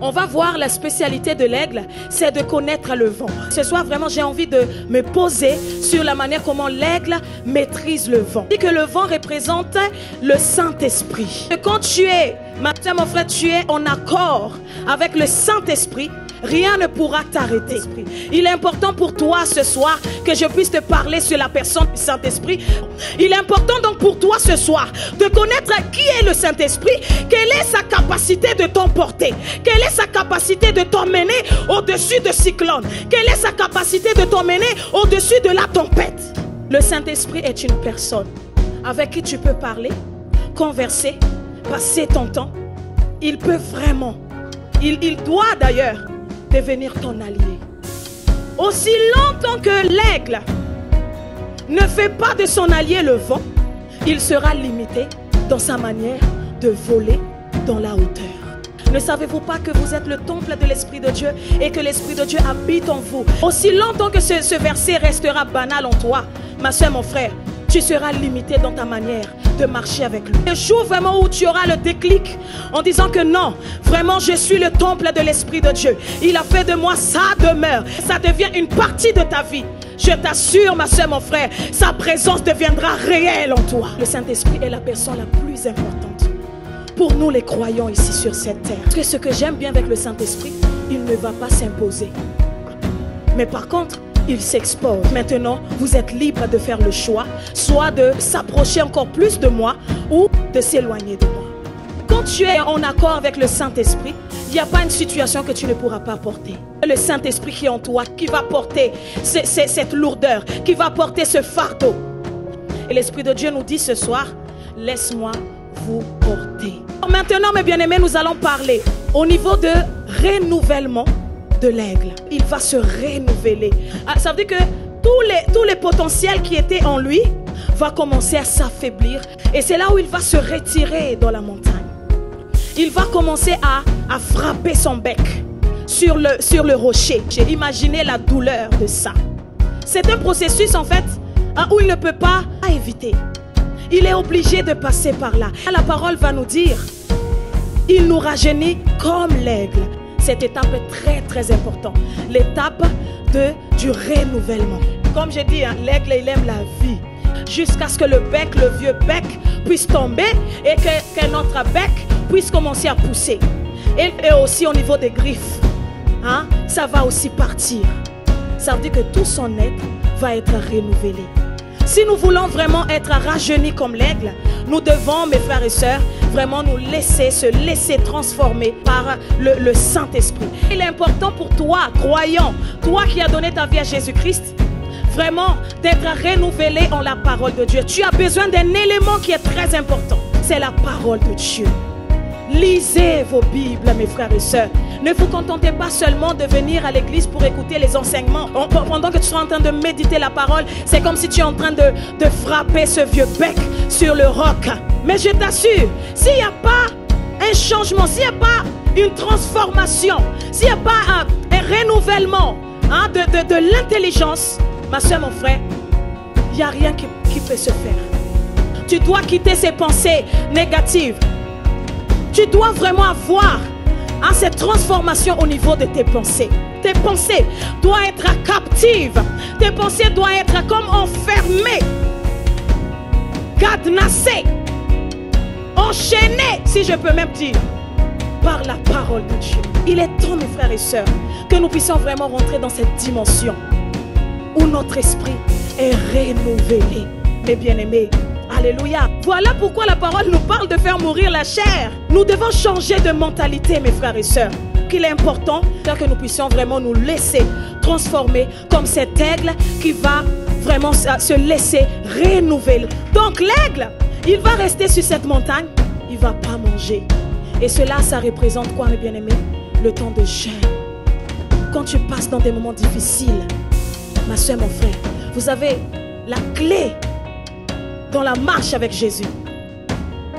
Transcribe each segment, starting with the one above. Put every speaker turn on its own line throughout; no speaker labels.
On va voir la spécialité de l'aigle, c'est de connaître le vent. Ce soir, vraiment, j'ai envie de me poser sur la manière comment l'aigle maîtrise le vent. Et que le vent représente le Saint-Esprit. Quand tu es, ma soeur, mon frère, tu es en accord avec le Saint-Esprit, rien ne pourra t'arrêter. Il est important pour toi ce soir que je puisse te parler sur la personne du Saint-Esprit. Il est important donc pour toi ce soir de connaître qui est le Saint-Esprit, quelle est sa capacité de t'emporter, quelle est sa capacité de t'emmener au-dessus de cyclones, quelle est sa capacité de t'emmener au-dessus de la tempête. Le Saint-Esprit est une personne avec qui tu peux parler, converser, passer ton temps. Il peut vraiment, il doit d'ailleurs devenir ton allié. Aussi longtemps que l'aigle ne fait pas de son allié le vent, il sera limité dans sa manière de voler dans la hauteur. Ne savez-vous pas que vous êtes le temple de l'Esprit de Dieu et que l'Esprit de Dieu habite en vous? Aussi longtemps que ce verset restera banal en toi, ma soeur, mon frère, tu seras limité dans ta manière de marcher avec lui. Le jour vraiment où tu auras le déclic en disant que non, vraiment je suis le temple de l'Esprit de Dieu. Il a fait de moi sa demeure. Ça devient une partie de ta vie. Je t'assure, ma soeur, mon frère, sa présence deviendra réelle en toi. Le Saint-Esprit est la personne la plus importante pour nous les croyants ici sur cette terre. Parce que ce que j'aime bien avec le Saint-Esprit, il ne va pas s'imposer. Mais par contre, il s'expose. Maintenant, vous êtes libre de faire le choix, soit de s'approcher encore plus de moi ou de s'éloigner de moi. Quand tu es en accord avec le Saint-Esprit, il n'y a pas une situation que tu ne pourras pas porter. Le Saint-Esprit qui est en toi, qui va porter cette lourdeur, qui va porter ce fardeau. Et l'Esprit de Dieu nous dit ce soir, laisse-moi vous porter. Maintenant, mes bien-aimés, nous allons parler au niveau de renouvellement de l'aigle. Il va se renouveler. Ça veut dire que tous les potentiels qui étaient en lui vont commencer à s'affaiblir. Et c'est là où il va se retirer dans la montagne. Il va commencer à frapper son bec sur le rocher. J'ai imaginé la douleur de ça. C'est un processus en fait où il ne peut pas éviter. Il est obligé de passer par là. La parole va nous dire, il nous rajeunit comme l'aigle. Cette étape est très très importante. L'étape du renouvellement. Comme j'ai dit, hein, l'aigle il aime la vie. Jusqu'à ce que le vieux bec puisse tomber et que notre bec puisse commencer à pousser. Et aussi au niveau des griffes, hein, ça va aussi partir. Ça veut dire que tout son être va être renouvelé. Si nous voulons vraiment être rajeunis comme l'aigle, nous devons, mes frères et sœurs, vraiment se laisser transformer par le Saint-Esprit. Il est important pour toi, croyant, toi qui as donné ta vie à Jésus-Christ, vraiment d'être renouvelé en la parole de Dieu. Tu as besoin d'un élément qui est très important. C'est la parole de Dieu. Lisez vos Bibles, mes frères et sœurs. Ne vous contentez pas seulement de venir à l'église pour écouter les enseignements. Pendant que tu seras en train de méditer la parole, c'est comme si tu es en train de frapper ce vieux bec sur le roc. Mais je t'assure, s'il n'y a pas un changement, s'il n'y a pas une transformation, s'il n'y a pas un renouvellement de l'intelligence, ma soeur, mon frère, il n'y a rien qui peut se faire. Tu dois quitter ces pensées négatives. Tu dois vraiment avoir cette transformation au niveau de tes pensées. Tes pensées doivent être captives. Tes pensées doivent être comme enfermées, cadenassées, enchaînées, si je peux même dire, par la parole de Dieu. Il est temps, mes frères et sœurs, que nous puissions vraiment rentrer dans cette dimension où notre esprit est renouvelé. Mes bien-aimés, alléluia. Voilà pourquoi la parole nous parle de faire mourir la chair. Nous devons changer de mentalité, mes frères et sœurs. Qu'il est important que nous puissions vraiment nous laisser transformer comme cet aigle qui va vraiment se laisser renouveler. Donc l'aigle, il va rester sur cette montagne, il ne va pas manger. Et cela, ça représente quoi, mes bien-aimés? Le temps de jeûne. Quand tu passes dans des moments difficiles, ma soeur, mon frère, vous avez la clé dans la marche avec Jésus.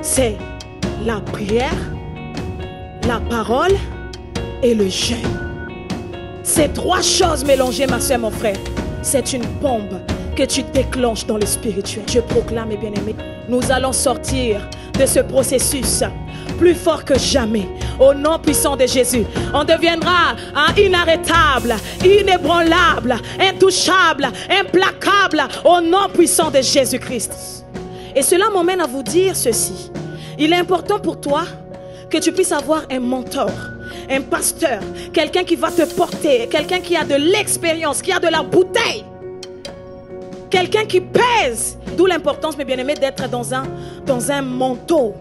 C'est la prière, la parole et le jeûne. Ces trois choses mélangées, ma soeur, mon frère, c'est une bombe que tu déclenches dans le spirituel. Je proclame, mes bien-aimés, nous allons sortir de ce processus plus fort que jamais. Au nom puissant de Jésus, on deviendra inarrêtable, inébranlable, intouchable, implacable, au nom puissant de Jésus-Christ. Et cela m'emmène à vous dire ceci. Il est important pour toi que tu puisses avoir un mentor, un pasteur, quelqu'un qui va te porter, quelqu'un qui a de l'expérience, qui a de la bouteille, quelqu'un qui pèse. D'où l'importance, mes bien-aimés, d'être dans un manteau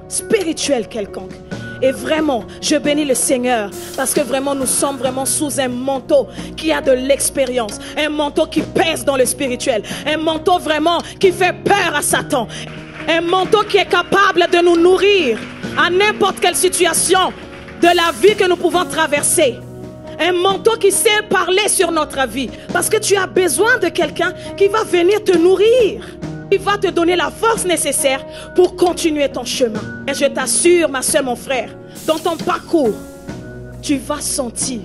spirituel quelconque. Et vraiment, je bénis le Seigneur parce que vraiment nous sommes vraiment sous un manteau qui a de l'expérience, un manteau qui pèse dans le spirituel, un manteau vraiment qui fait peur à Satan, un manteau qui est capable de nous nourrir à n'importe quelle situation de la vie que nous pouvons traverser. Un manteau qui sait parler sur notre vie. Parce que tu as besoin de quelqu'un qui va venir te nourrir. Il va te donner la force nécessaire pour continuer ton chemin. Et je t'assure, ma soeur, mon frère, dans ton parcours, tu vas sentir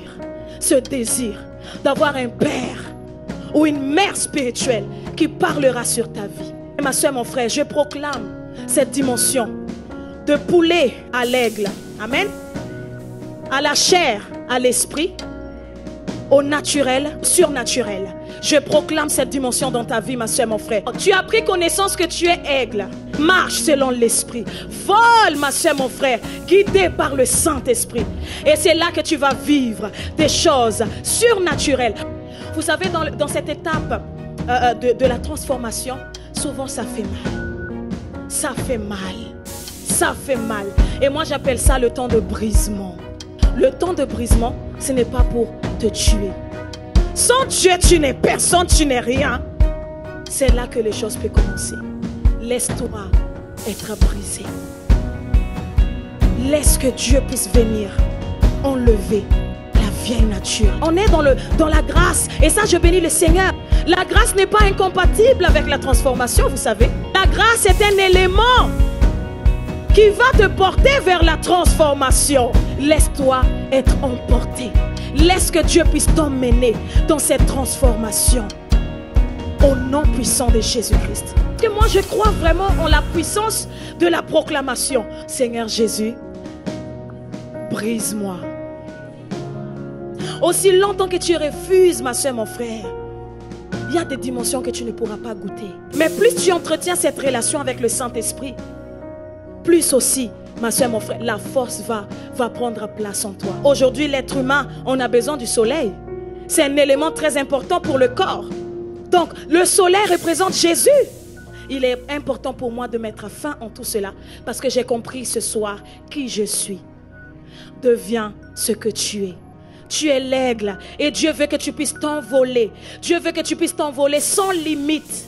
ce désir d'avoir un père ou une mère spirituelle qui parlera sur ta vie. Et ma soeur, mon frère, je proclame cette dimension de poulet à l'aigle. Amen. À la chair, à l'esprit, au naturel, surnaturel. Je proclame cette dimension dans ta vie, ma soeur, mon frère. Tu as pris connaissance que tu es aigle. Marche selon l'esprit. Vole, ma soeur, mon frère, guidé par le Saint-Esprit. Et c'est là que tu vas vivre des choses surnaturelles. Vous savez, dans cette étape de la transformation, souvent ça fait mal. Ça fait mal. Ça fait mal. Et moi, j'appelle ça le temps de brisement. Le temps de brisement, ce n'est pas pour te tuer. Sans Dieu, tu n'es personne, tu n'es rien. C'est là que les choses peuvent commencer. Laisse-toi être brisé. Laisse que Dieu puisse venir enlever la vieille nature. On est dans la grâce. Et ça, je bénis le Seigneur. La grâce n'est pas incompatible avec la transformation, vous savez. La grâce est un élément qui va te porter vers la transformation. Laisse-toi être emporté. Laisse que Dieu puisse t'emmener dans cette transformation. Au nom puissant de Jésus-Christ. Parce que moi, je crois vraiment en la puissance de la proclamation. Seigneur Jésus, brise-moi. Aussi longtemps que tu refuses, ma soeur, mon frère, il y a des dimensions que tu ne pourras pas goûter. Mais plus tu entretiens cette relation avec le Saint-Esprit, plus aussi, ma soeur, mon frère, la force va prendre place en toi. Aujourd'hui, l'être humain, on a besoin du soleil. C'est un élément très important pour le corps. Donc, le soleil représente Jésus. Il est important pour moi de mettre fin en tout cela parce que j'ai compris ce soir qui je suis. Deviens ce que tu es. Tu es l'aigle et Dieu veut que tu puisses t'envoler. Dieu veut que tu puisses t'envoler sans limite.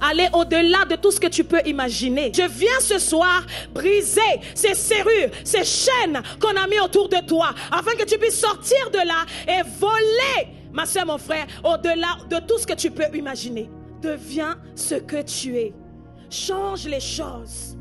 Aller au-delà de tout ce que tu peux imaginer. Je viens ce soir briser ces serrures, ces chaînes qu'on a mis autour de toi, afin que tu puisses sortir de là et voler, ma soeur, mon frère, au-delà de tout ce que tu peux imaginer. Deviens ce que tu es. Change les choses.